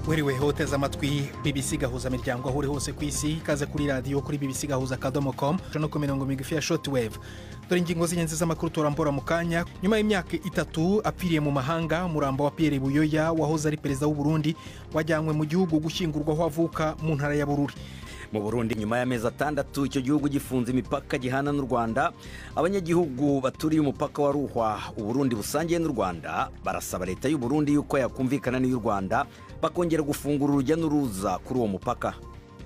Wiriwe hoteza amatwi BBC gahuza miryango aho uri hose ku isi kaze kuri radio kuri bbcgahuza.com no ku mirongo migufi ya shortwave. Dore ingingo z'ingenzi z'amakuru turambura mu kanya. Nyuma y'imyaka 3 apfiriye mu mahanga, umurambo wa Pierre Buyoya wahoze ari perezida w'u Burundi wajyanywe mu gihugu gushyingurwa aho avuka mu ntara ya Bururi. Mu Burundi nyuma y'amezi 6 icyo gihugu gifunze imipaka gihana n'u Rwanda, abanyagihugu baturiye umupaka wa Ruhwa u Burundi busangiye n'u Rwanda barasaba leta y'u Burundi yuko yakumvikana n'u Rwanda bakongera gufungura urujya n'uruza kuri uwo mupaka.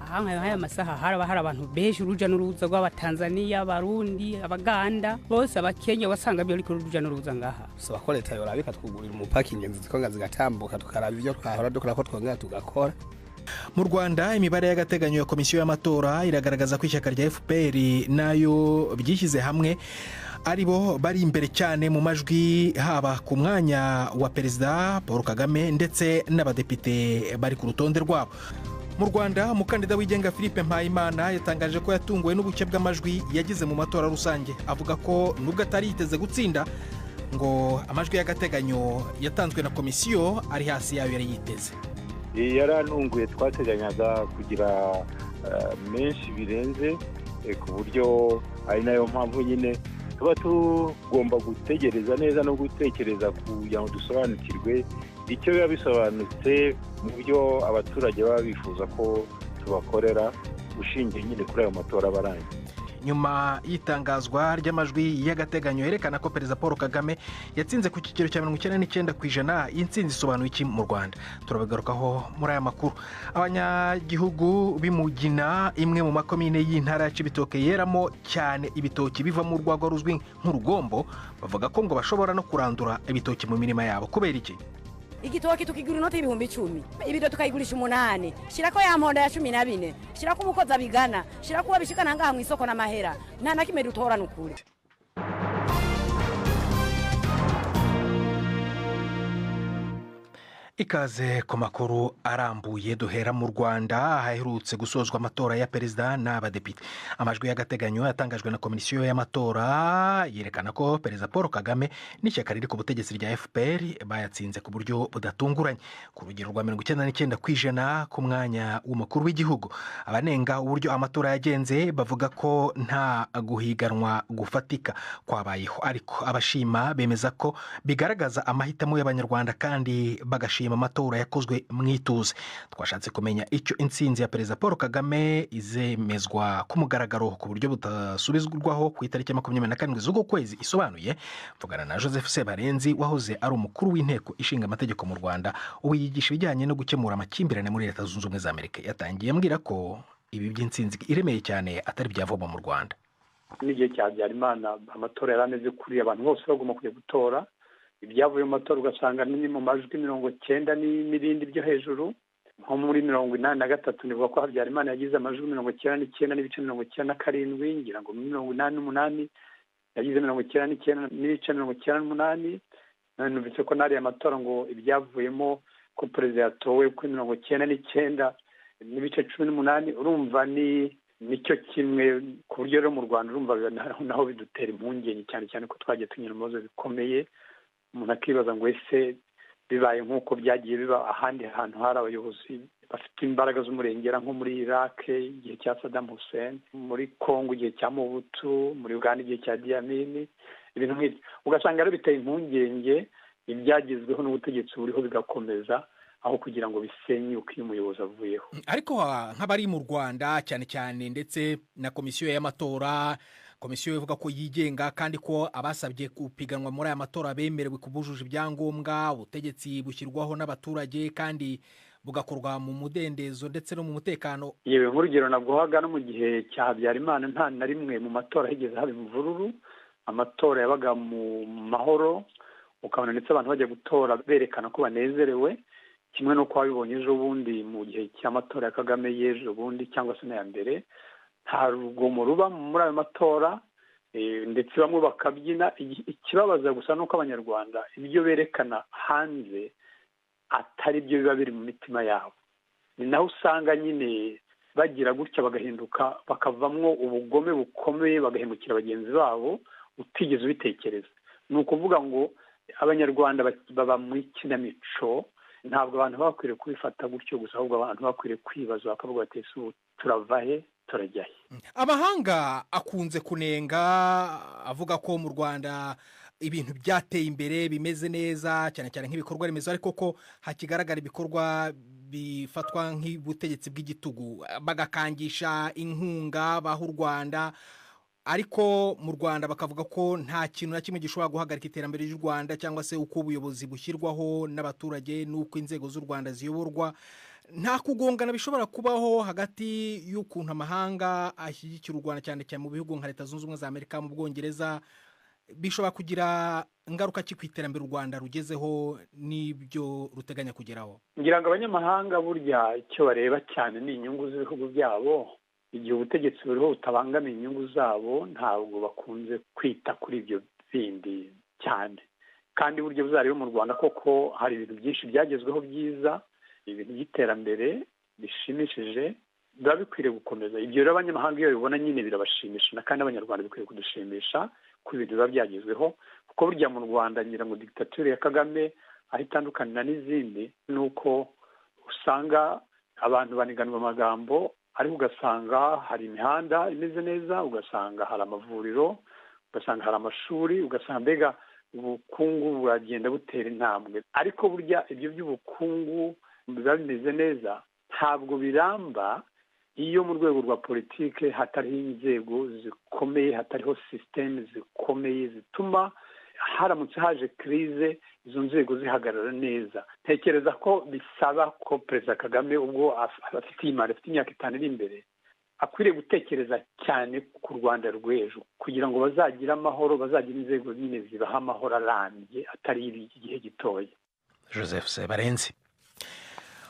Haya masaha haraba hari abantu benshi urujya n'uruza rw'abatanzania, abarundi, abaganda, bose abakenya wasanga byo ariko urujya n'uruza ngaha. Saba ko leta yorabika twugurira umupaka ingenzi zikonga zigatambuka tukaraba ibyo twahora dukora ko twongera tugakora. Mu Rwanda imibare y'agateganyo ya komisiyo y'amatora iragaragaza ko ishyaka rya FPR nayo byishyize hamwe aribo bari imbere cyane mu majwi haba ku mwanya wa perezida Paul Kagame ndetse n'abadepite bari ku rutonde rwabo. Mu Rwanda umukandida wigenga Philippe Mpayimana yatangaje ko yatunguwe n'ubuke bw'amajwi yagize mu matora rusange, avuga ko nubwo atari yiteze gutsinda ngo amajwi y'agateganyo yatanzwe na komisiyo ari hasi yayo yari yiteze. Yaranunguye twateganyaga kugira menshi birenze ku buryo ari nayo mpamvu nyine tuba tugomba gutegereza neza no gutekereza kugira ngo dusobanukirwe icyo biba bisobanutse mu byo abaturage baba bifuza ko tubakorera ushingiye nyine kuri ayo matora abarangiye. Nyuma y'itangazwa ry'amajwi y'agateganyo yerekana ko perezida Paul Kagame yatsinze ku kigero cya 99%, intsinzi isobanuye iki mu Rwanda turabagarukaho muri aya makuru. Abanyagihugu b'Imugina, imwe mu makomine y'intara ya Cibitoke yeramo cyane ibitoki biva mu rwagwa ruzwi nk'urugombo, bavuga ko ngo bashobora no kurandura ibitoki mu mirima yabo. Kubera iki? Igitoki tukigura inoti y'ibihumbi 10, ibido tukayigurisha 8, shirako ya mponda ya 14, shirako umukozi abigana, shirako wabishikana ngaha mu isoko n'amahera, nta nakime dutora n'ukuri. Ikaze ku makuru arambuye. Duhera mu Rwanda haherutse gusozwa amatora ya perezida n'abadepite. Amajwi y'agateganyo yatangajwe na komisiyo y'amatora yerekana ko perezida Paul Kagame n'ishyaka riri ku butegetsi rya FPR bayatsinze ku buryo budatunguranye ku rugero rwa 99% ku mwanya w'umukuru w'igihugu. Abanenga uburyo amatora yagenze bavuga ko nta guhiganwa gufatika kwabayeho, ariko abashima bemeza ko bigaragaza amahitamo y'abanyarwanda kandi bagashima amatora yakozwe mwituze. Twashatse kumenya icyo intsinzi ya perezida Paul Kagame izemezwa ku mugaragaro ku buryo butasubizwaho ku itariki 27 z'uko kwezi isobanuye. Mvugana na Joseph Sebarenzi wahoze ari umukuru w'inteko ishinga amategeko mu Rwanda, ubu yigisha ibijyanye no gukemura amakimbirane muri Leta Zunze Ubumwe za Amerika. Yatangiye ambwira ko ibi by'intsinzi iremeye cyane atari byavoma mu Rwanda. N'igihe cya Habyarimana amatora yarameze kuri abantu bose bagomba kujya gutora, ibyavuye mu matora ugasanga ni mu majwi 90 n'ibindi byo hejuru. Nko muri 83 nivuga ko Habyarimana yagize amajwi 99 n'ibice 97, ngira ngo 88 yagize 99 n'ibice 98. Numvise ko nari amatora ngo ibyavuyemo ko perezida yatowe kuri 99 n'ibice 18. Urumva nicyo kimwe ku buryo rero mu Rwanda urumva naho bidutera impungenge cyane ko twagiye tunyura mu bibazo bikomeye. Umuntu akibaza ngo ese bibaye nk'uko byagiye biba ahandi hantu hari abayobozi bafite imbaraga z'umurengera nko muri Iraq igihe cya Saddam Hussein, muri Congo igihe cya Mobutu, muri Uganda igihe cya Idi Amin, ibintu nk'ibyo ugasanga rero biteye impungenge ibyagezweho n'ubutegetsi buriho bigakomeza aho kugira ngo bisenyuke iyo umuyobozi avuyeho. Ariko nk'abari mu Rwanda cyane ndetse na komisiyo y'amatora, komisiyo ivuga ko yigenga kandi ko abasabye kupiganwa muri aya matora bemerewe kubujuje ibyangombwa, ubutegetsi bushyirwaho n'abaturage kandi bugakorwa mu mudendezo ndetse no mu mutekano. Yewe nk'urugero nabwohaga no mu gihe cya Habyarimana nta na rimwe mu matora higeze haba imvururu. Amatora yabaga mu mahoro, ukabona ndetse abantu bajya gutora berekana ko banezerewe, kimwe no kwa bibonye ejo bundi mu gihe cy'amatora ya Kagame y'ejo bundi cyangwa se n'aya mbere. Nta rugomo ruba muri ayo matora, ndetse bamwe bakabyina. Ikibabaza gusa nuko abanyarwanda ibyo berekana hanze atari byo biba biri mu mitima yabo. Ni naho usanga nyine bagira gutya bagahinduka bakavamwo ubugome bukomeye bagahemukira bagenzi babo utigeze ubitekereza. Ni ukuvuga ngo abanyarwanda baba muri kinamico ntabwo abantu bakwiriye kubifata gutyo gusa, ahubwo abantu bakwiriye kwibaza bakavuga bati ese ubu turava he turajya he. amahanga akunze kunenga avuga ko mu Rwanda ibintu byateye imbere bimeze neza cyane cyane nk'ibikorwa remezo, ariko ko hakigaragara ibikorwa bifatwa nk'ubutegetsi bw'igitugu, bagakangisha inkunga baha u Rwanda, ariko mu Rwanda bakavuga ko nta kintu na kimwe gishobora guhagarika iterambere ry'u Rwanda cyangwa se uko ubuyobozi bushyirwaho n'abaturage n'uko inzego z'u Rwanda ziyoborwa. Nta kugongana bishobora kubaho hagati y'ukuntu amahanga ashyigikira u Rwanda cyane cyane mu bihugu nka Leta Zunze Ubumwe za Amerika, mu Bwongereza, bishobora kugira ingaruka ki ku iterambere u Rwanda rugezeho n'ibyo ruteganya kugeraho? Ngira ngo abanyamahanga burya icyo bareba cyane ni inyungu z'ibihugu byabo. Igihe ubutegetsi buriho butabangamiye inyungu zabo ntabwo bakunze kwita kuri ibyo bindi cyane. Kandi burya buzariho mu Rwanda koko hari ibintu byinshi byagezweho byiza, ibintu by'iterambere bishimishije, biba bikwiriye gukomeza. Ibyo rero abanyamahanga iyo bibona nyine birabashimisha, kandi abanyarwanda bikwiye kudushimisha ko ibintu biba byagezweho, kuko burya mu Rwanda ngira ngo dictature ya Kagame aho itandukanira n'izindi ni uko usanga abantu baniganwa amagambo, ariko ugasanga hari imihanda imeze neza, ugasanga hari amavuriro, ugasanga hari amashuri, ugasanga mbega ubukungu buragenda butera intambwe. Ariko burya ibyo by'ubukungu biba bimeze neza ntabwo biramba iyo mu rwego rwa politike hatariho inzego zikomeye, hatariho sisiteme zikomeye zituma haramutse haje krize izo nzego zihagarara neza. Ntekereza ko bisaba ko Perezida Kagame ubwo afite imyaka 5 iri imbere akwiriye gutekereza cyane ku Rwanda rw'ejo, kugira ngo bazagire amahoro, bazagire inzego nyine zibaha amahoro arambye atari igihe gitoya. Joseph Sebarenzi.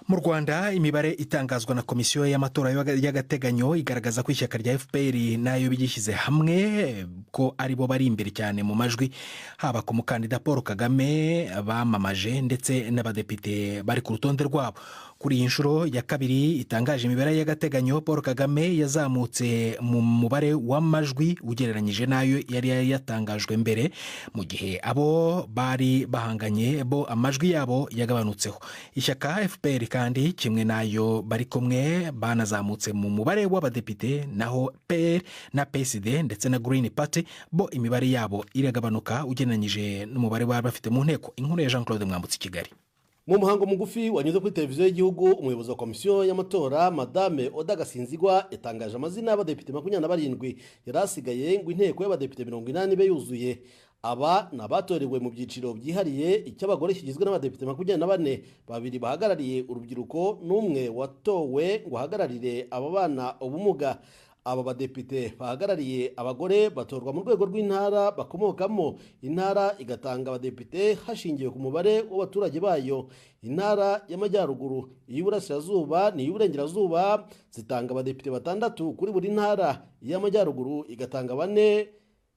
Mu Rwanda imibare itangazwa na komisiyo y'amatora y'agateganyo igaragaza ko ishyaka rya FPR nayo byishyize hamwe ko ari bo bari imbere cyane mu majwi, haba ku mukandida Paul Kagame bamamaje ndetse n'abadepite bari ku rutonde rwabo. Kuri iyi nshuro ya kabiri itangaje imibare y'agateganyo, Paul Kagame yazamutse mu mubare w'amajwi ugereranyije nayo yari yatangajwe mbere, mu gihe abo bari bahanganye bo amajwi yabo yagabanutseho. Ishyaka FPR kandi kimwe nayo bari kumwe banazamutse mu mubare w'abadepite, naho PL na PSD ndetse na Green Party bo imibare yabo iragabanuka ugereranyije n'umubare bari bafite mu nteko. Inkuru ya Jean Claude Mwambutsi, Kigali. Mu muhango mugufi wanyuze kuri televiziyo y'igihugu, umuyobozi wa komisiyo y'amatora Madame Oda Gasinzigwa yatangaje amazina y'abadepite 27 yarasigaye ngo inteko y'abadepite 80 be yuzuye. Aba nabatorewe mu byiciro byihariye, icy'abagore kigizwe n'abadepite 24, babiri bahagarariye urubyiruko n'umwe watowe ngo hagararire ababana ubumuga. Aba badepite bahagarariye abagore batorwa mu rwego rw'intara bakomokamo. Intara igatanga abadepite hashingiwe ku mubare w'abaturage bayo. Intara y'Amajyaruguru, iy'Uburasirazuba n'iy'Uburengerazuba zitanga abadepite 6 kuri buri ntara. Iy'Amajyaruguru igatanga 4,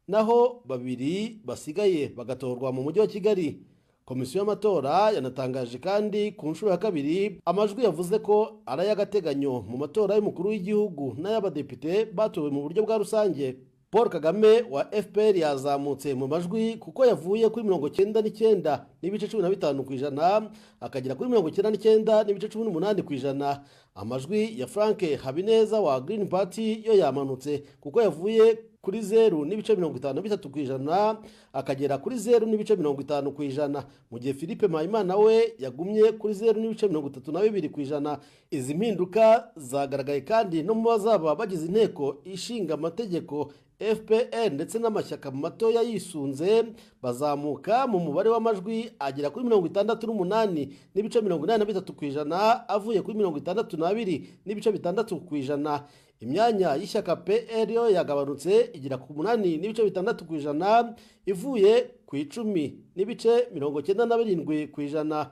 naho 2 basigaye bagatorwa mu mujyi wa Kigali. Komisiyo y'amatora yanatangaje kandi ku nshuro ya kabiri amajwi yavuze ko ari ay'agateganyo mu matora y'umukuru w'igihugu n'ay'abadepite batowe mu buryo bwa rusange. Paul Kagame wa FPR yazamutse mu majwi kuko yavuye kuri 99.15% akagera kuri 99.18%. Amajwi ya Frank Habineza wa Green Party yo yamanutse kuko yavuye kuri 0.53% akagera kuri 0.50%, mu gihe Philippe Mpayimana we yagumye kuri 0.32%. Izi mpinduka zagaragaye kandi no mu bazaba bagize inteko ishinga amategeko FPR ndetse n'amashyaka matoya yisunze bazamuka mu mubare w'amajwi agera kuri 68.83% avuye kuri 62.6%. Imyanya y'ishyaka PL yo yagabanutse igera ku 8.6% ivuye ku 10.97%.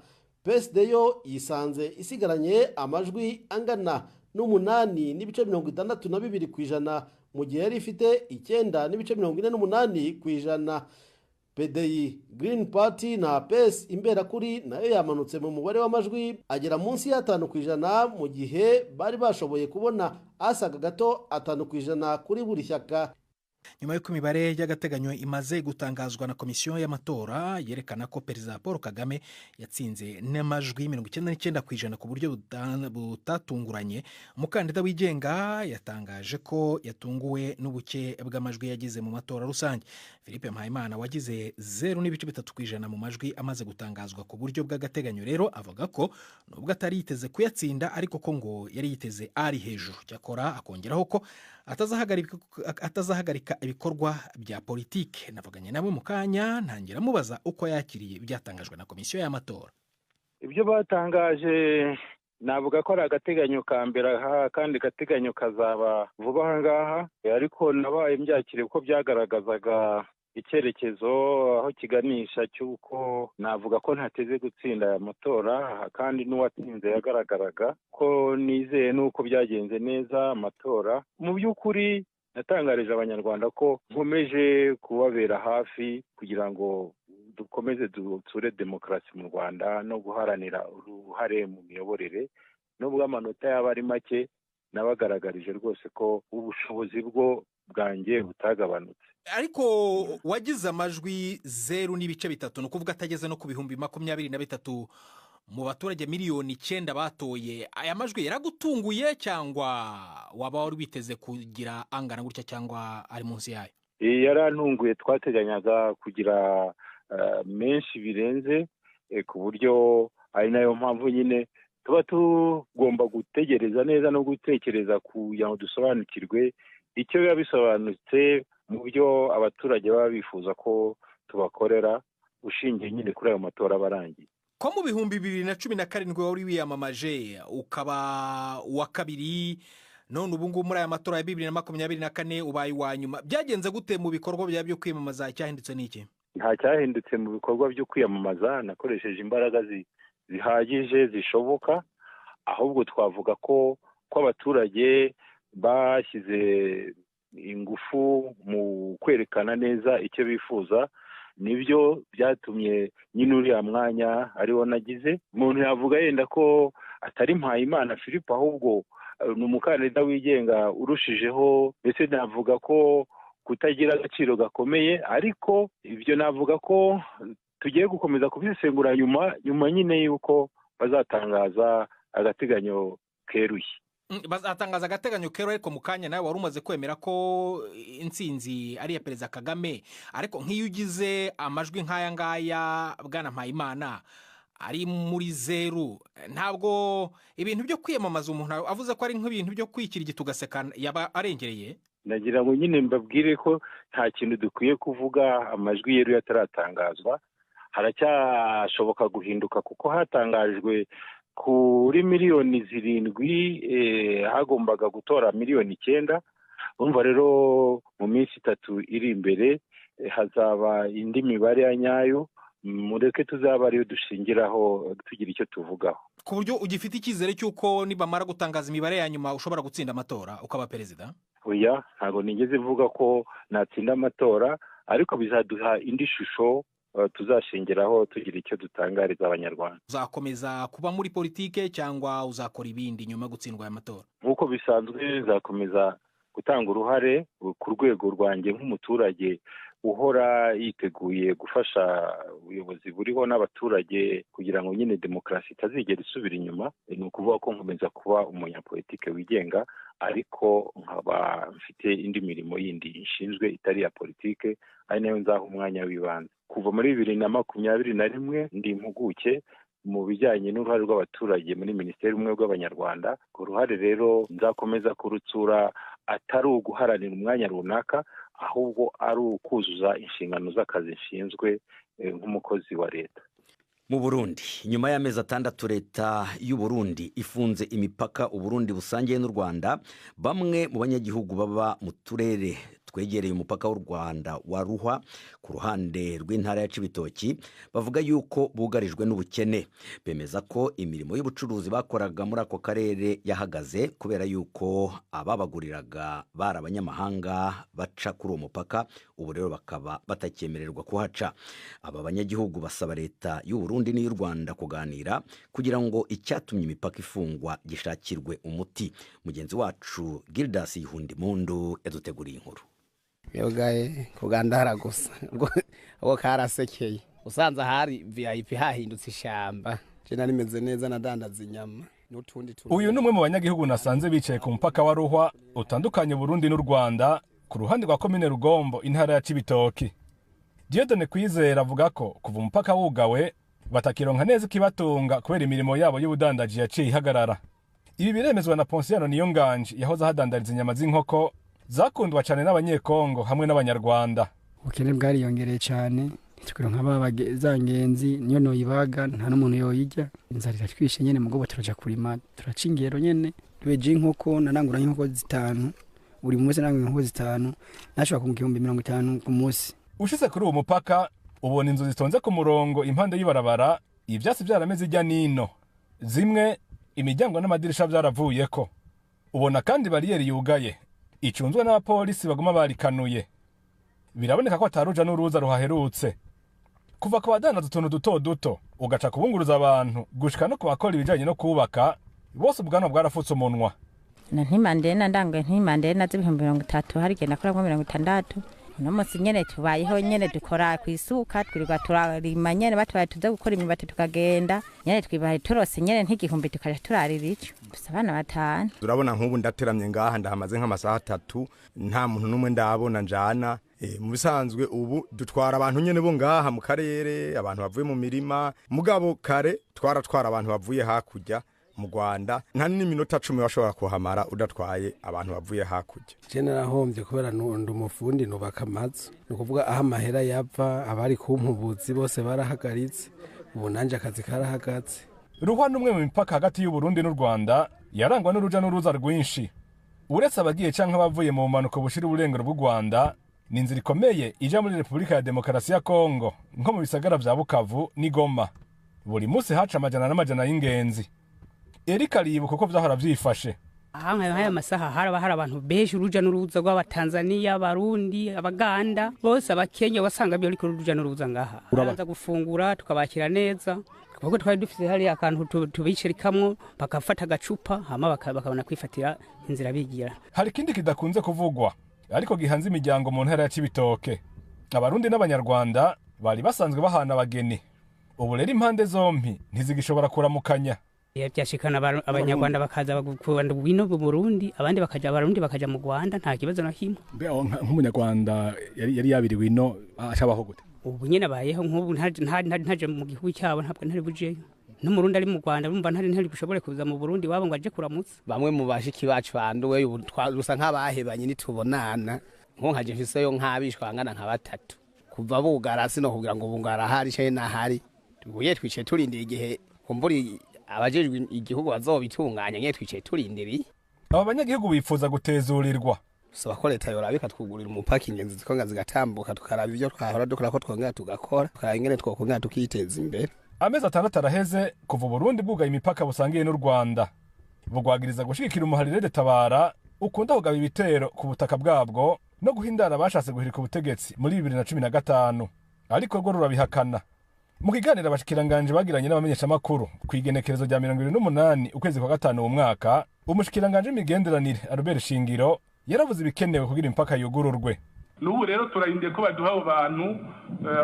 PSD yo yisanze isigaranye amajwi angana n'8.62%, mu gihe yari ifite 9.48%. PDI, Green Party na PS Imberakuri nayo yamanutse mu mubare w'amajwi agera munsi ya 5%, mu gihe bari bashoboye kubona asaga gato 5% kuri buri shyaka. nyuma y'uko imibare y'agateganyo imaze gutangazwa na komisiyo y'amatora yerekana ko perezida Paul Kagame yatsinze n'amajwi 99% ku buryo butatunguranye, umukandida wigenga yatangaje ko yatunguwe n'ubuke bw'amajwi yagize mu matora rusange. Philippe Mpayimana wagize 0.3% mu majwi amaze gutangazwa ku buryo bw'agateganyo rero avuga ko nubwo atari yiteze kuyatsinda ariko ko ngo yari yiteze ari hejuru. Cyakora akongeraho ko atazahagarika ibikorwa bya politike. Navuganye nawe mu kanya ntangira mubaza uko yakiriye ibyatangajwe na komisiyo y'amatora. Ibyo batangaje navuga ko ari agateganyo ka mbere kandi gateganyo kazaba vuba aha ngaha, ariko nabaye mbyakiriye ko byagaragazaga icyerekezo aho kiganisha cy'uko navuga ko ntateze gutsinda aya matora, kandi n'uwatsinze yagaragaraga ko nizeye n'uko byagenze neza amatora. Mu by'ukuri natangarije abanyarwanda ko nkomeje kubabera hafi kugira ngo dukomeze dutsure demokarasi mu Rwanda no guharanira uruhare mu miyoborere. Nubwo amanota yaba ari make, nabagaragarije rwose ko ubushobozi bwanjye butagabanutse. Ariko wagize amajwi 0.3, ni ukuvuga atageze no ku bihumbi 23 mu baturage miliyoni 9 batoye. Aya majwi yaragutunguye cyangwa waba wari witeze kugira angana gutya cyangwa ari munsi yayo? Yarantunguye. Twateganyaga kugira menshi birenze, ku buryo ari nayo mpamvu nyine tuba tugomba gutegereza neza no gutekereza kugira ngo dusobanukirwe icyo biba bisobanutse mu byo abaturage baba bifuza ko tubakorera, ushingiye nyine kuri ayo matora barangiye. Ko mu bihumbi 2017 wari wiyamamaje ukaba uwa kabiri, none ubu ngubu muri aya matora ya 2024 ubaye wa nyuma, byagenze gute mu bikorwa byo kwiyamamaza? Cyahindutse n'iki? Nta cyahindutse mu bikorwa byo kwiyamamaza. Nakoresheje imbaraga zihagije zishoboka, ahubwo twavuga ko abaturage bashyize ingufu mu kwerekana neza icyo bifuza. Nibyo byatumye nyine uriya mwanya ariwo nagize. Umuntu yavuga yenda ko atari Mpayimana Philippe, ahubwo ni umukandida wigenga urushijeho, mbese navuga ko kutagira agaciro gakomeye. Ariko ibyo navuga ko tugiye gukomeza kubisesengura nyuma nyine yuko bazatangaza agateganyo keruye. Bazatangaza agateganyo keruye, ariko mu kanya nawe wari umaze kwemera ko intsinzi ari ya perezida Kagame. Ariko nk'iyo ugize amajwi nk'aya ngaya bwana Mpayimana ari muri 0, ntabwo ibintu byo kwiyamamaza umuntu avuze ko ari nk'ibintu byo kwikirigita ugaseka yaba arengereye? Nagira ngo nyine mbabwire ko nta kintu dukwiye kuvuga amajwi yeruye ataratangazwa. Haracyashoboka guhinduka kuko hatangajwe kuri miliyoni 7, hagombaga gutora miliyoni 9. Urumva rero mu minsi 3 iri imbere hazaba indi mibare ya nyayo, mureke tuzaba ariyo dushingiraho tugira icyo tuvugaho. Ku buryo ugifite icyizere cy'uko nibamara gutangaza imibare ya nyuma ushobora gutsinda amatora ukaba perezida? Oya, ntabwo nigeze vuga ko natsinda amatora, ariko bizaduha indi shusho tuzashingiraho tugira icyo dutangariza abanyarwanda. Uzakomeza kuba muri politike cyangwa uzakora ibindi nyuma yo gutsindwa aya matora? Nk'uko bisanzwe nzakomeza gutanga uruhare ku rwego rwanjye nk'umuturage uhora yiteguye gufasha ubuyobozi buriho n'abaturage kugira ngo nyine demokarasi itazigera isubira inyuma. Ni ukuvuga ko nkomeza kuba umunyapolitike wigenga, ariko nkaba mfite indi mirimo yindi ishinzwe itari ya politike, ari nayo nzaha umwanya w'ibanze. Kuva muri 2021 ndi impuguke mu bijyanye n'uruhare rw'abaturage muri Minisiteri y'Ubumwe bw'Abanyarwanda. Ku ruhare rero nzakomeza kurutsura atari uguharanira umwanya runaka, ahubwo ari ukuzuza inshingano z'akazi nshinzwe nk'umukozi wa leta. Mu Burundi, nyuma y'amezi 6 leta y'u Burundi ifunze imipaka u Burundi busangiye n'u Rwanda, bamwe mu banyagihugu baba mu turere twegereye umupaka w'u Rwanda wa Ruhwa ku ruhande rw'intara ya Cibitoki bavuga yuko bugarijwe n'ubukene. Bemeza ko imirimo y'ubucuruzi bakoraga muri ako karere yahagaze kubera yuko ababaguriraga bari abanyamahanga baca kuri uwo mupaka, ubu rero bakaba batakyemererwa kuhaca. Aba banyagihugu basaba leta y'u Burundi n'iy'u Rwanda kuganira kugira ngo icyatumye imipaka ifungwa gishakirwe umuti. Mugenzi wacu Gildas Yihundimundu yaduteguriye inkuru. yogaye kugandara gusa ubwo karasekeye usanze hari VIP hahindutse ishamba je nari meze neza nadandaza inyama n'utundi uyu numwe mu banyagihugu nasanze bicaye ku mupaka wa Ruhwa utandukanye Burundi n'u Rwanda ku ruhande rwa komine Rugombo intara ya Cibitoki. Dieudonne Kwizera avuga ko kuva umupaka wugawe batakironka neza ikibatunga kubera imirimo yabo y'ubudandaji yaciye ihagarara. Ibi biremezwa na Ponsiano Niyonganje yahoze ahadandariza inyama z'inkoko zakundwa cyane n'abanyekongo hamwe n'abanyarwanda. Ubukene bwariyongereye cyane tukironka abazangenzi niyo noyibaga nta n'umuntu yoyijya inzarira twishe nyene mugo turaja kurima turaca ingero nyene tweje inkoko narangura inkoko 5 buri munsi narangura inkoko 5 nashobora ku 50 ku munsi. Ushitse kuri uwo mupaka ubona inzu zitonze ku murongo impande y'ibarabara ivyasi vyarameze ijya nino zimwe imiryango n'amadirisha vyaravuyeko. Ubona kandi bariyeri yugaye icunzwe n'abapolisi baguma barikanuye. Biraboneka ko ataruja n'uruza ruhaherutse. Kuva ku badandaza utuntu duto duto ugaca kubunguruza abantu gushika no kubakora ibijanye no kubaka bose ubwanwa bwarafutse umunwa. Na ntimandena ndange ntimandena z'ibihumbi 30 hari genda kora 60 no musi nyene tubayeho nyene dukora kwisuka twirirwa turarima nyene batwaye tuza gukora imibati tukagenda nyene twibaye turose nyene ntigihumbi tukaja turarira ico abana 5. Urabona nk'ubu ndateramye ngaha ndahamaze nk'amasaha 3 nta muntu numwe ndabona njana. Mu bisanzwe ubu dutwara abantu nyene bo ngaha mu karere abantu bavuye mu mirima mugabo kare twara abantu bavuye hakurya mu Rwanda nta n'iminota 10 bashobora kuhamara udatwaye abantu bavuye hakurya. Je narahombye kubera nundi umufundi nubaka amazu nukuvuga aho amahera yava abari kumpubuzi bose barahagaritse ubu nanje akazi karahagaze. Ruhwa numwe mu mipaka hagati y'u Burundi n'u Rwanda yarangwa n'uruja n'uruza rwinshi uretse abagiye canke abavuye mu manuko bushira uburengero bw'u Rwanda. Ni inzira ikomeye ija muri Repubulika ya Demokarasi ya Kongo nko mu bisagara vya Bukavu ni Goma. Buri munsi haca amajana n'amajana y'ingenzi. Eric aribuka kuko vyahora vyifashe. Haya masaha haraba hari abantu benshi uruja n'uruza rw'abatanzania abarundi abaganda bose abakenya wasanga byo ariko uruja n'uruza ngaha. Urabanza gufungura tukabakira neza kuko twari dufite hari akantu tubicirikamwo bakafata agacupa hama bakabona kwifatira inzira bigira. Hari kindi kidakunze kuvugwa ariko gihanze imiryango mu ntara ya Cibitoke. Abarundi n'abanyarwanda bari basanzwe bahana abageni. Ubu rero impande zompi ntizigishobora kuramukanya. Byashikana abanyarwanda bakaza bagukunda bwino mu Burundi abandi bakaja abarundi bakaja mu Rwanda nta kibazo na kimwe. Nk'umunyarwanda yari yabiriwe ino ashabaho gute? Ubu nyene abayeho nk'ubu ntaje mu gihugu cyabo ntabwo ntari bujeyo. N'umurundi ari mu Rwanda bumva ntari bushobore kuza mu Burundi wabo ngo aje kuramutsa. Bamwe mu bashiki bacu banduwe ubu twarusa nk'abahebanye nitubonana nko nkaje mfiseyo nk'abishwangana nka 3 kuva bugara sino kugira ngo bungara hari cyo nahari tubuye twice turindira igihe kumburi abajejwe igihugu bazobitunganya nye twice turindiri. Aba banyagihugu bifuza gutezurirwa saba ko leta yorabika twugurira umupaka ingenzi zikonga zigatambuka tukaraba ivyo twahora dukora ko twongera tugakora twangene twokongera tukiteza imbere. Amezi 6 araheze kuva Burundi bwugaye imipaka busangiye n'u Rwanda bugwagiriza gushigikira umuharire Tabara ukunda kugaba ibitero ku butaka bwabwo no guhindara abashatse guhirika ubutegetsi muri 2015 ariko rwo rurabihakana. Mu kiganiro abashikiranganje bagiranye n'abamenyesha makuru kwigenekerezo rya 28 ukwezi kwa 5 umwaka umushikiranganje imigenderanire Albert Shingiro yaravuze ibikenewe kugira impaka yugururwe. N'ubu rero turahindeye ko baduha abantu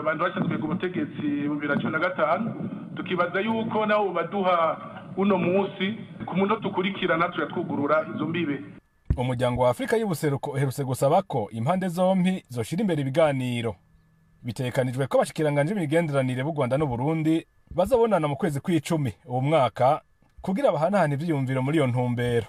bashatse ku butegetsi mu 2015 tukibaza yuko nabo baduha uno munsi ku munota ukurikirana turatwugurura izo mbibe. Umuryango wa Afrika y'ubuseruko uherutse gusaba ko impande zompi zoshira imbere ibiganiro. Bitekanijwe ko abashikiranganje imigenderanire b'u Rwanda n'u Burundi bazabonana mu kwezi kw'icumi uwo mwaka kugira bahanahane ivyiyumviro muri iyo ntumbero.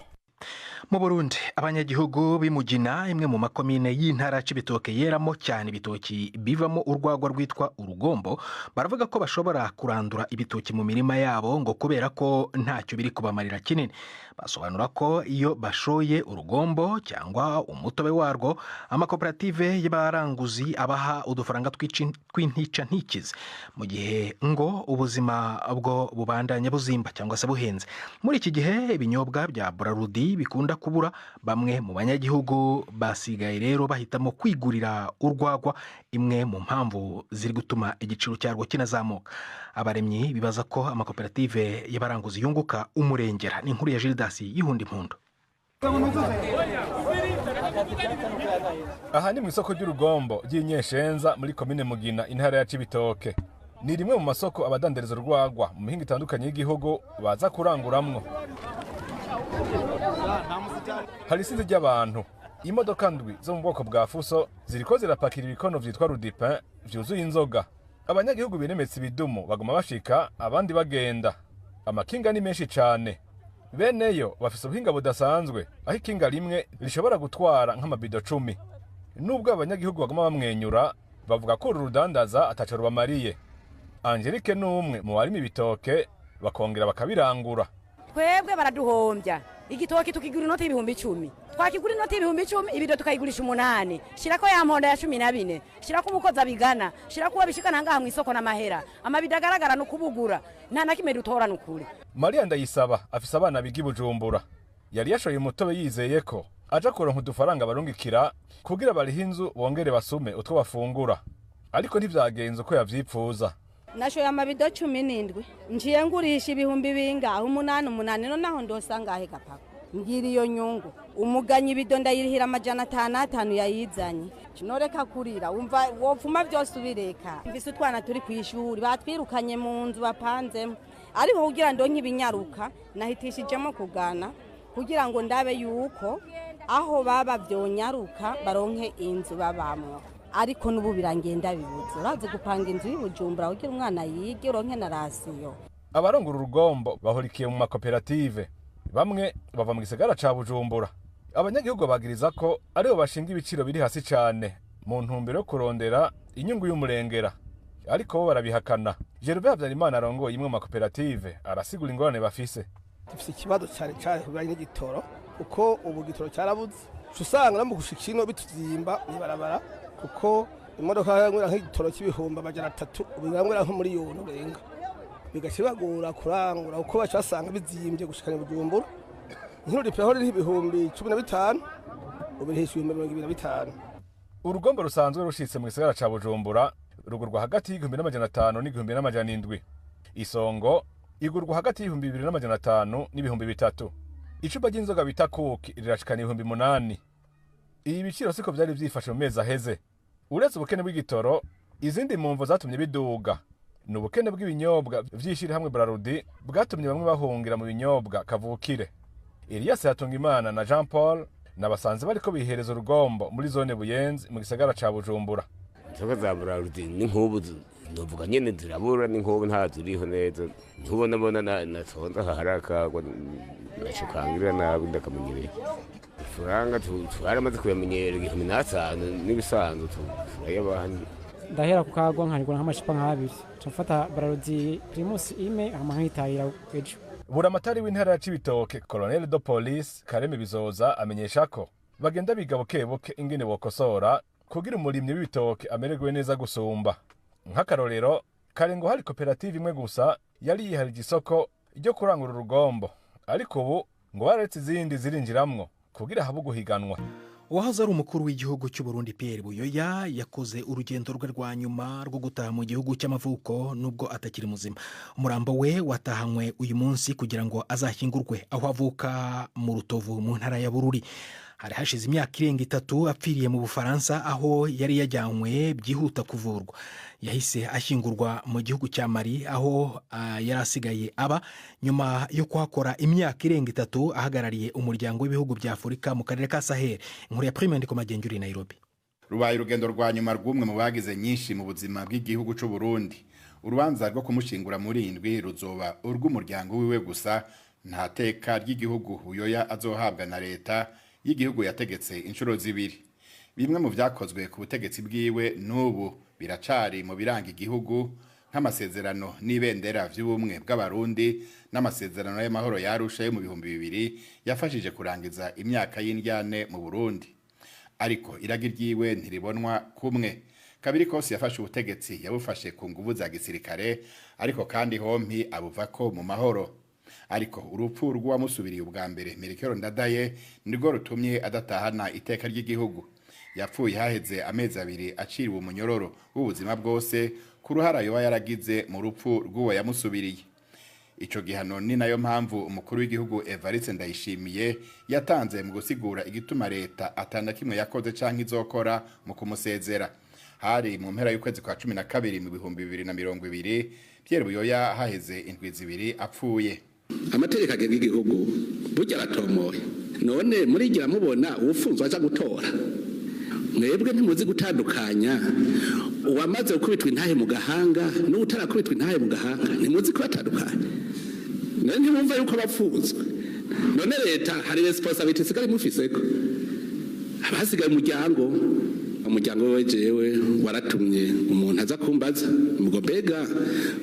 Mu Burundi abanyagihugu b'Imugina imwe mu makomine y'intara Cibitoke yeramo cyane ibitoki bivamo urwagwa rwitwa urugombo baravuga ko bashobora kurandura ibitoki mu mirima yabo ngo kubera ko ntacyo biri kubamarira kinini. Basobanura ko iyo bashoye urugombo cyangwa umutobe warwo amakoperative y'abaranguzi abaha udufaranga tw'intica ntikize mu gihe ngo ubuzima bwo bubandanya buzimba cyangwa se buhenze. Muri iki gihe ibinyobwa bya Brarudi bikunda kubura bamwe mu banyagihugu basigaye rero bahitamo kwigurira urwagwa imwe mu mpamvu ziri gutuma igiciro cyarwo kinazamuka. Abaremyi bibaza ko amakoperative y'abaranguzi yunguka umurengera. Ni inkuru ya Gildas Yihundi Mpundu. aha ni mu isoko ry'urugombo ry'inyeshenza muri komine Mugina intara ya Cibitoke. Ni rimwe mu masoko abadandereza urwagwa mu mihingo itandukanye y'igihugu baza kuranguramwo. Hari isinzi ry'abantu, imodoka ndwi zo mu bwoko bwa fuso ziriko zirapakira ibikono vyitwa rudipin vyuzuye inzoga. Abanyagihugu binemetse ibidumu baguma bashika abandi bagenda. Amakinga ni menshi cane. Beneyo bafise ubuhinga budasanzwe aho ikinga rimwe rishobora gutwara nk'amabido 10. Nubwo abanyagihugu baguma bamwenyura bavuga ko uru rudandaza ataco rubamariye. Angelique n'umwe mu barimi ibitoke bakongera bakabirangura. Twebwe baraduhombya. Igitoki tukigura inoti y'ibihumbi 10. Twakigura inoti y'ibihumbi 10 ibido tukayigurisha 8. Shirako ya mponda ya 14. Shirako umukozi abigana. Shirako wabishikana ngaha mu isoko n'amahera. Amabido agaragara no kubugura. Nta nakime dutora nukuri. Maria Ndayisaba afise abana biga i Bujumbura. Yari yashoye umutobe yizeye ko aja kuronka udufaranga barungikira kugira barihe inzu bongere basume utwo bafungura. Ariko ntivyagenze uko yavyipfuza. Nashoye amabido 17 njiye ngurisha ibihumbi bingaho 8 nonaho ndosangahe gapaka ngira iyo nyungu umuganyi ibido ndayirihira amajana 5 yayizanye noreka kurira umva wopfuma byose ubireka mvise utwana turi kwishuri batwirukanye mu nzu bapanzemo ariko kugira ndonke ibinyaruka nahitishijemo kugana kugira ngo ndabe yuko aho baba byonyaruka baronke inzu babamwo ariko nubu birangenda bibuze uraze gupanga inzu y'Ibujumbura kugira umwana yige uronke na rasiyo. Abarongura urugombo bahurikiye mu makoperative bamwe bava mu gisagara ca Bujumbura. Abanyagihugu bagiriza ko aribo bashinga ibiciro biri hasi cane mu ntumbero yo kurondera inyungu y'umurengera, ariko bo barabihakana. Gervais Habyarimana arongoye imwe mu makoperative arasigura ingorane bafise. Dufise ikibazo cyane cyane kubanye n'igitoro kuko ubu gitoro cyarabuze. Usanga mu gushikino bituzimba nibarabara kuko imodoka yangura nk'igitoro cy'ibihumbi 300 ubingangura nko muri yone urenga bigashibagura kurangura uko bacasanga bizimbye gushikana Bujumbura nk'uri pehore n'ibihumbi 15 ubirihishwe 25. Urugombo rusanzwe rushitse mu gisagara ca Bujumbura rugurwa hagati y'1500 n'igihumbi n'amajana 7. Isongo igurwa hagati y'ibihumbi 2500 n'ibihumbi 3. Icupa ry'inzoga bita kuki rirashikana 8,000. Ibi biciro siko byari vyifashe mu mezi aheze. Uretse ubukene bw'igitoro, izindi mumvo zatumye biduga. N'ubukene bw'ibinyobwa vyishira hamwe Brarudi bwatumye bamwe bahungira mu binyobwa kavukire. Elias Hatungimana na Jean Paul nabasanze bariko bihereza urugombo muri zone Buyenzi mu gisagara ca Bujumbura. Inzoga za Brarudi ni nk'ubu novuga nyene zirabura ni nk'ubu nta ziriho neza. Ntubona na sonza harakagwa nacukangira nabi ndakamenyereye. Furanga twaramaze kuyamenyera 15 n'ibisanzwe turayabahanye. Ndahera kukagwa nkarigura nk'amacupa nk'abiri. Tufata Brarudi Primus ime amahitayira ejo. Buramatari w'intara ya Cibitoke Colonel de Police Kareme Bizoza amenyesha ko bagenda biga bukebuke ingene bokosora kugira umurimyi w'ibitoke amererwe neza gusumba. Nk'akarorero karengo hari koperative imwe gusa yari yiharije isoko ryo kurangura urugombo, ariko ubu ngo baretse izindi zirinjiramwo kugira habe guhiganwa. Uwahoze ari umukuru w'igihugu cy'u Burundi Pierre Buyoya yakoze urugendo rwe rwa nyuma rwo gutaha mu gihugu cy'amavuko nubwo atakiri muzima. Umurambo we watahanywe uyu munsi kugira ngo azashyingurwe aho avuka mu Rutovu mu ntara ya Bururi. Hari hashize imyaka irenga 3 apfiriye mu Bufaransa aho yari yajyanywe byihuta kuvurwa. Yahise ashyingurwa mu gihugu cya Mali aho yarasigaye aba nyuma yo kuhakora imyaka irenga 3 ahagarariye umuryango w'ibihugu bya Afurika mu karere ka Sahel. Inkuru ya Prime Ndiko Magenguri Nairobi. Rubaye urugendo rwa nyuma rw'umwe mu bagize nyinshi mu buzima bw'igihugu cy'u Burundi. Urubanza rwo kumushingura muri indwi ruzoba urw'umuryango wiwe gusa, nta teka ry'igihugu Buyoya azohabwa na leta y'igihugu yategetse inshuro zibiri. Bimwe mu vyakozwe ku butegetsi bwiwe n'ubu biracari mu biranga igihugu nk'amasezerano n'ibendera vy'ubumwe bw'abarundi n'amasezerano y'amahoro yarusha yo mu 2000 yafashije kurangiza imyaka y'indyane mu Burundi. Ariko iragi ryiwe ntiribonwa kumwe. Kabiri kose yafashe ubutegetsi yabufashe ku nguvu za gisirikare, ariko kandi hompi abuvako mu mahoro. Ariko urupfu rw'uwamusubiriye ubwa mbere Melchior Ndadaye nirwo rutumye adatahana iteka ry'igihugu. Yapfuye haheze amezi 2 aciriwe umunyororo w'ubuzima bwose ku ruhara yoba yaragize mu rupfu rw'uwo yamusubiriye. ico gihano ni nayo mpamvu umukuru w'igihugu Evariste Ndayishimiye yatanze mu gusigura igituma leta atana kimwe yakoze canke izokora mu kumusezera. Hari mu mpera y'ukwezi kwa 12 mu 2020 Pierre Buyoya haheze indwi zibiri apfuye. Amategeko agenga igihugu burya aratomoye. None murigira mubona ufunzwe aja gutora. Mwebwe ntimuzi gutandukanya uwamaze gukubitwa intahe mu gahanga n'utarakubitwa intahe mu gahanga, ntimuzi kubatandukanya. None ntimwumva yuko abafunzwe. None leta hari responsibility sigari mufiseko. Abasigaye umuryango we jewe waratumye umuntu aza kumbaza ngo mbega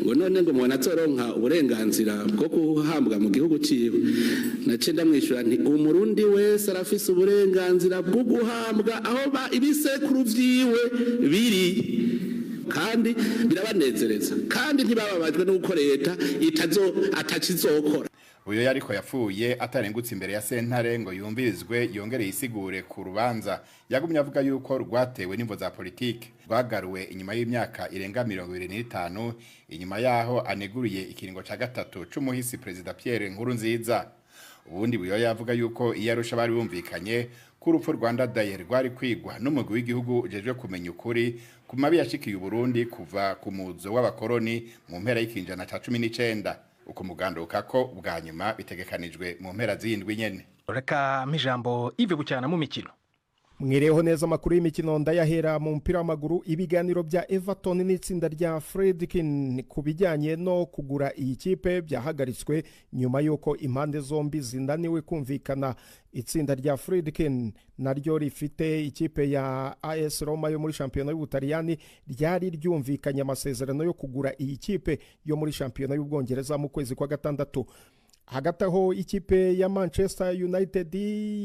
ngo none ngo umuntu azoronka uburenganzira bwo guhambwa mu gihugu ciwe. Nace ndamwishura nti umurundi wese arafise uburenganzira bwo guhambwa aho ibisekuru vyiwe biri, kandi birabanezereza, kandi ntibababajwe n'uko leta atacizokora. Uyo yariko yapfuye atarengutse imbere ya sentare ngo yumvirizwe yongere yisigure ku rubanza. Yagumye avuga yuko rwatewe n'imvo za politike, rwagaruwe inyuma y'imyaka irenga 25 inyuma yaho aneguriye ikiringo ca gatatu c'umuhisi President Pierre Nkurunziza. Ubundi Buyoya yavuga yuko iyarusha bari bumvikanye ku rupfu Rwanda Day rwari kwigwa n'umugwi w'igihugu ujejwe kumenya ukuri ku mabi yashikiye Burundi kuva ku muzo w'abakoroni mu mpera y'ikinjana ca 19. Uko muganduka ko bwa nyuma bitegekanijwe mu mpera z'indwi nyene. Reka mijambo Ive Bucyana mu mikino. Mwireho neza makuru y'imikino ndayahera mu mpira w'amaguru. Ibiganiro bya Everton n'itsinda rya Friedkin kubijyanye no kugura iyi kipe byahagaritswe nyuma yuko impande zombi zindaniwe kumvikana. Itsinda rya Friedkin naryo rifite ikipe ya AS Roma yo muri shampiyona y'Ubutaliyani ryari ryumvikanye amasezerano yo kugura iyi kipe yo muri shampiyona y'Ubwongereza mu kwezi kwa gatandatu. Hagati aho ikipe ya Manchester United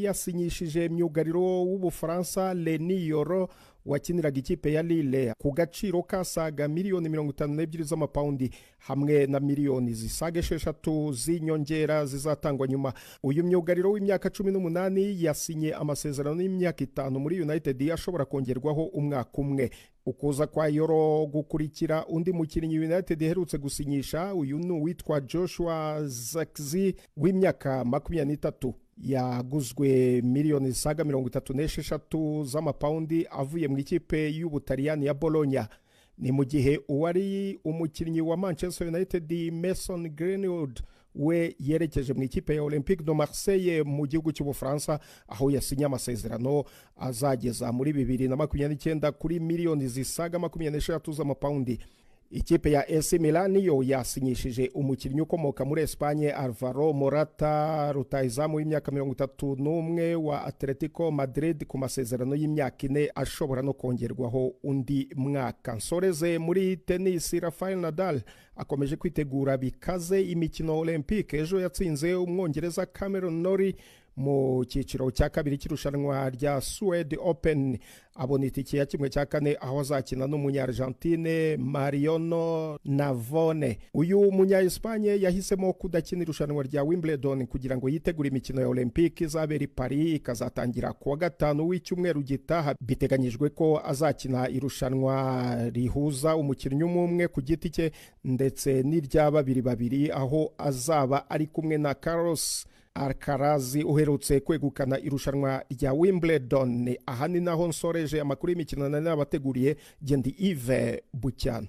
yasinyishije myugariro w'Ubufaransa Leny Yoro wakiniraga ikipe ya Lille ku gaciro kasaga miliyoni 52 z'amapaundi hamwe na miliyoni zisaga 6 z'inyongera zizatangwa nyuma. Uyu myugariro w'imyaka 18 yasinye amasezerano y'imyaka 5 muri United ashobora kongerwaho umwaka umwe. Ukuza kwa Yoro gukurikira undi mukinnyi United iherutse gusinyisha, uyu ni witwa Joshua Zirkzee w'imyaka 23 yaguzwe miliyoni zisaga 36 z'amapaundi avuye mu ikipe y'Ubutaliyani ya Bologna. Ni mu gihe uwari umukinnyi wa Manchester United Mason Greenwood we yerekeje mu ikipe ya Olympique de Marseille mu gihugu cy'Ubufaransa aho yasinye amasezerano azageza muri 2029 kuri miliyoni zisaga 26 z'amapaundi. Ikipe ya AC Milan yo yasinyishije umukinnyi ukomoka muri Espagne Alvaro Morata rutahizamu w'imyaka 31 wa Atletico Madrid ku masezerano y'imyaka 4 ashobora no kongerwaho undi mwaka. Nsoreze muri tennis, Rafael Nadal akomeje kwitegura bikaze imikino Olympique. Ejo yatsinze umwongereza Cameron Norrie mu cyiciro cya kabiri cy'irushanwa rya Swede Open, abona itike ya 1/4 aho azakina n'umunya-Argentine Mariano Navone. Uyu munya-Espagne yahisemo kudakina irushanwa rya Wimbledon kugira ngo yitegure imikino ya Olympique izabera i Paris ikazatangira kuwa 5 w'icyumweru gitaha. Biteganyijwe ko azakina irushanwa rihuza umukinnyi umwe ku giti cye ndetse n'irya babiri aho azaba ari kumwe na Carlos Alcaraz uherutse kwegukana irushanwa rya Wimbledon. Aha ni naho nsoreje amakuru y'imikino n'abateguriye. Gendi Ive Bucyana.